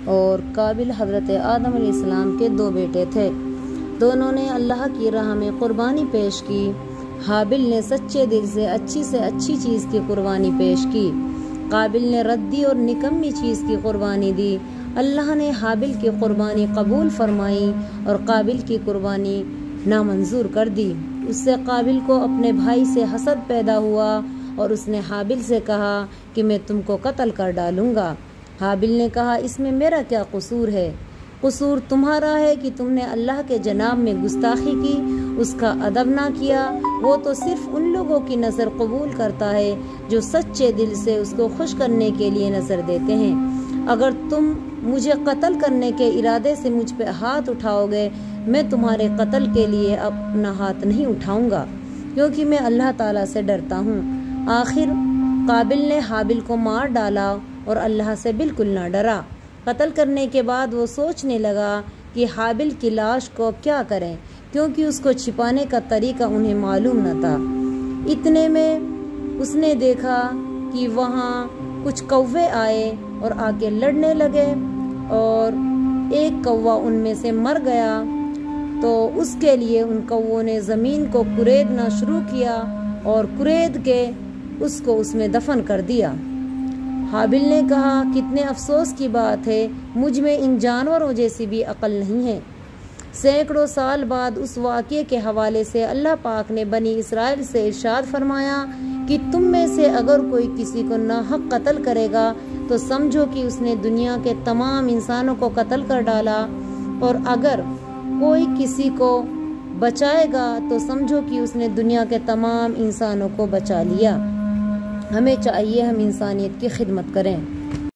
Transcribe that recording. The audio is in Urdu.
اور قابل حضرت آدم علیہ السلام کے دو بیٹے تھے۔ دونوں نے اللہ کی راہ میں قربانی پیش کی۔ حابل نے سچے دل سے اچھی چیز کی قربانی پیش کی۔ قابل نے ردی اور نکمی چیز کی قربانی دی۔ اللہ نے حابل کی قربانی قبول فرمائی اور قابل کی قربانی نامنظور کر دی۔ اس سے قابل کو اپنے بھائی سے حسد پیدا ہوا اور اس نے حابل سے کہا کہ میں تم کو قتل کر ڈالوں گا۔ حابل نے کہا اس میں میرا کیا قصور ہے؟ قصور تمہارا ہے کہ تم نے اللہ کے جناب میں گستاخی کی، اس کا ادب نہ کیا۔ وہ تو صرف ان لوگوں کی نظر قبول کرتا ہے جو سچے دل سے اس کو خوش کرنے کے لیے نظر دیتے ہیں۔ اگر تم مجھے قتل کرنے کے ارادے سے مجھ پہ ہاتھ اٹھاؤ گے، میں تمہارے قتل کے لیے اپنا ہاتھ نہیں اٹھاؤں گا، کیونکہ میں اللہ تعالیٰ سے ڈرتا ہوں۔ آخر قابل نے حابل کو مار ڈالا اور اللہ سے بالکل نہ ڈرا۔ قتل کرنے کے بعد وہ سوچنے لگا کہ حابل کی لاش کو کیا کریں، کیونکہ اس کو چھپانے کا طریقہ انہیں معلوم نہ تھا۔ اتنے میں اس نے دیکھا کہ وہاں کچھ کوے آئے اور آ کے لڑنے لگے اور ایک کوا ان میں سے مر گیا، تو اس کے لیے ان کووں نے زمین کو کریدنا شروع کیا اور کرید کے اس کو اس میں دفن کر دیا۔ حابل نے کہا کتنے افسوس کی بات ہے، مجھ میں ان جانوروں جیسی بھی عقل نہیں ہے۔ سینکڑوں سال بعد اس واقعے کے حوالے سے اللہ پاک نے بنی اسرائیل سے ارشاد فرمایا کہ تم میں سے اگر کوئی کسی کو ناحق قتل کرے گا تو سمجھو کہ اس نے دنیا کے تمام انسانوں کو قتل کر ڈالا، اور اگر کوئی کسی کو بچائے گا تو سمجھو کہ اس نے دنیا کے تمام انسانوں کو بچا لیا۔ ہمیں چاہیے ہم انسانیت کی خدمت کریں۔